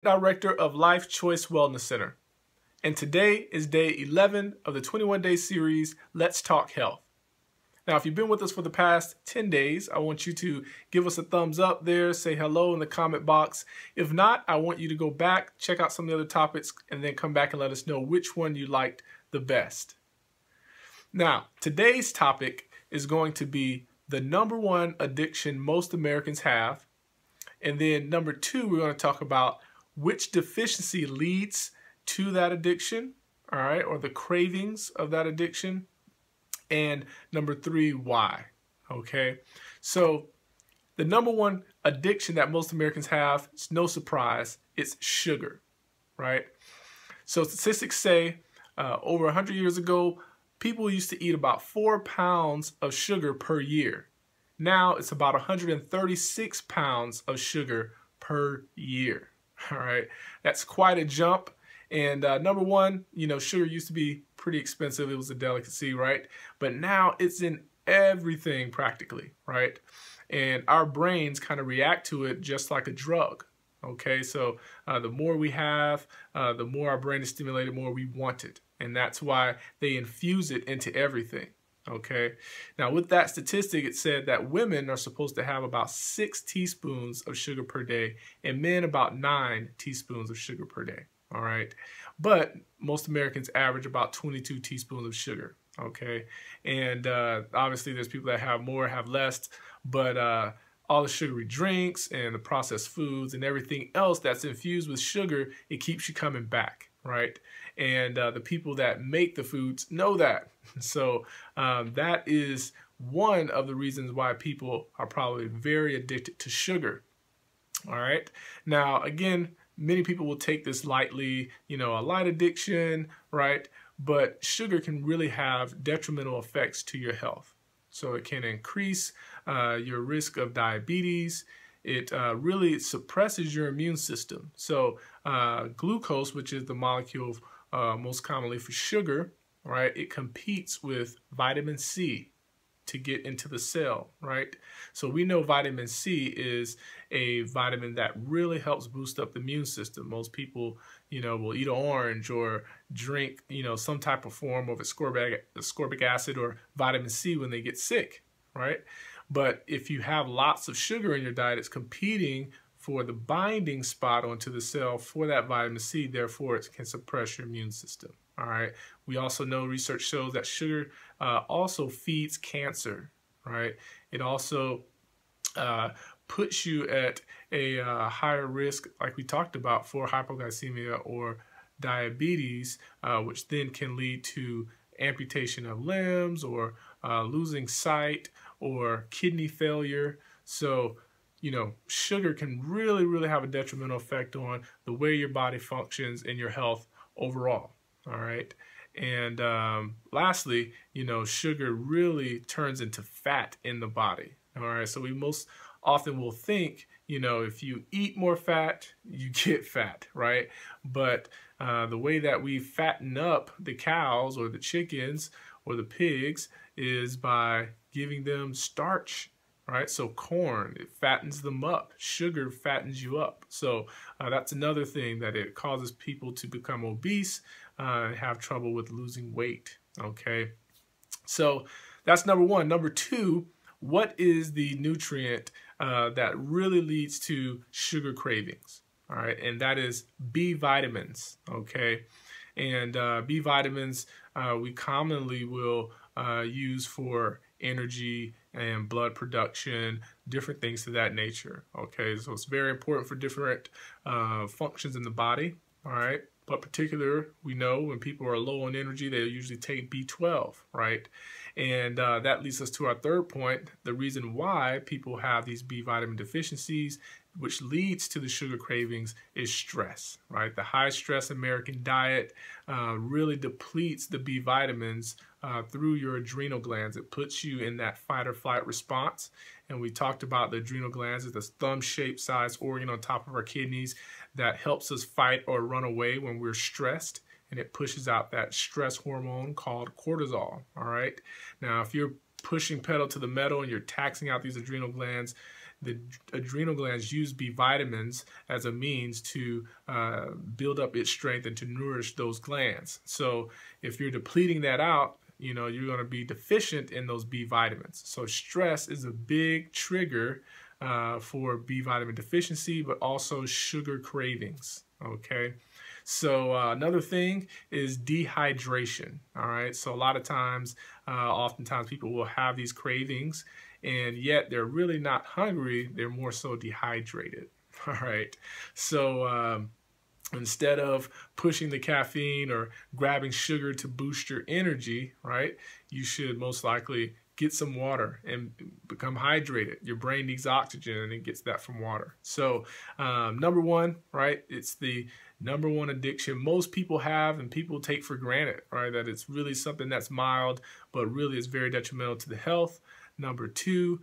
Director of Life Choice Wellness Center, and today is day 11 of the 21-day series, Let's Talk Health. Now, if you've been with us for the past 10 days, I want you to give us a thumbs up there, say hello in the comment box. If not, I want you to go back, check out some of the other topics, and then come back and let us know which one you liked the best. Now, today's topic is going to be the #1 addiction most Americans have, and then number 2, we're going to talk about which deficiency leads to that addiction, all right, or the cravings of that addiction, and number 3, why, okay? So the #1 addiction that most Americans have, it's no surprise, it's sugar, right? So statistics say over 100 years ago, people used to eat about 4 pounds of sugar per year. Now it's about 136 pounds of sugar per year. All right, that's quite a jump. And #1, sugar used to be pretty expensive. It was a delicacy, right? But now it's in everything practically, right? And our brains kind of react to it just like a drug. Okay, so the more we have, the more our brain is stimulated, the more we want it. And that's why they infuse it into everything. Okay, now with that statistic, it said that women are supposed to have about 6 teaspoons of sugar per day and men about 9 teaspoons of sugar per day. All right, but most Americans average about 22 teaspoons of sugar. Okay, and obviously there's people that have more, have less, but all the sugary drinks and the processed foods and everything else that's infused with sugar, it keeps you coming back, right? And the people that make the foods know that. So that is one of the reasons why people are probably very addicted to sugar. All right. Now, again, many people will take this lightly, a light addiction, right? But sugar can really have detrimental effects to your health. So it can increase your risk of diabetes. It really suppresses your immune system. So glucose, which is the molecule most commonly for sugar, right? It competes with vitamin C to get into the cell, right? So we know vitamin C is a vitamin that really helps boost up the immune system. Most people, will eat an orange or drink, some type of form of ascorbic acid or vitamin C when they get sick, right? But if you have lots of sugar in your diet, it's competing for the binding spot onto the cell for that vitamin C, therefore it can suppress your immune system. All right. We also know research shows that sugar also feeds cancer, right? It also puts you at a higher risk, like we talked about, for hypoglycemia or diabetes, which then can lead to amputation of limbs or losing sight or kidney failure. So, sugar can really have a detrimental effect on the way your body functions and your health overall. All right. And lastly, sugar really turns into fat in the body. All right. So we most often will think, if you eat more fat, you get fat, right? But the way that we fatten up the cows or the chickens or the pigs is by giving them starch. Right, so corn, it fattens them up. Sugar fattens you up. So that's another thing that it causes people to become obese and have trouble with losing weight. Okay, so that's #1. #2, what is the nutrient that really leads to sugar cravings? All right, and that is B vitamins. Okay, and B vitamins we commonly will use for energy and blood production, different things of that nature. Okay, so it's very important for different functions in the body. All right, but particular, we know when people are low on energy, they usually take B12, right? And that leads us to our third point, the reason why people have these B vitamin deficiencies, which leads to the sugar cravings, is stress, right? The high stress American diet really depletes the B vitamins through your adrenal glands. It puts you in that fight or flight response. And we talked about the adrenal glands as this thumb-shaped sized organ on top of our kidneys that helps us fight or run away when we're stressed. And it pushes out that stress hormone called cortisol, all right? Now, if you're pushing pedal to the metal and you're taxing out these adrenal glands, the adrenal glands use B vitamins as a means to build up its strength and to nourish those glands. So if you're depleting that out, you're going to be deficient in those B vitamins. So stress is a big trigger for B vitamin deficiency, but also sugar cravings. Okay. So another thing is dehydration. All right. So a lot of times, oftentimes people will have these cravings and yet they're really not hungry. They're more so dehydrated. All right. So instead of pushing the caffeine or grabbing sugar to boost your energy, right, you should most likely get some water and become hydrated. Your brain needs oxygen and it gets that from water. So number one, right, it's the number one addiction most people have and people take for granted, right, that it's really something that's mild, but really is very detrimental to the health. Number two,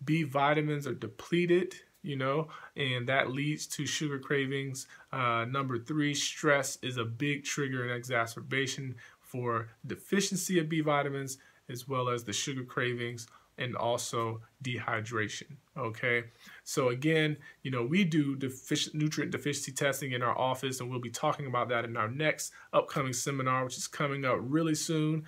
B vitamins are depleted, and that leads to sugar cravings. Number three, stress is a big trigger and exacerbation for deficiency of B vitamins, as well as the sugar cravings and also dehydration. Okay, so again, we do nutrient deficiency testing in our office, and we'll be talking about that in our next upcoming seminar, which is coming up really soon.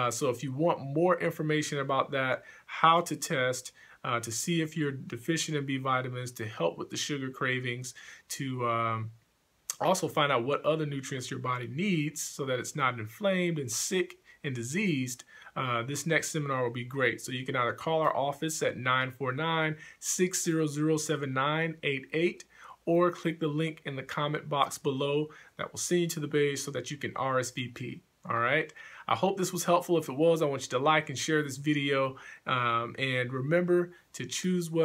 So if you want more information about that, how to test, to see if you're deficient in B vitamins, to help with the sugar cravings, to also find out what other nutrients your body needs so that it's not inflamed and sick and diseased, this next seminar will be great. So you can either call our office at 949-600-7988 or click the link in the comment box below that will send you to the page so that you can RSVP. All right. I hope this was helpful. If it was, I want you to like and share this video. And remember to choose well.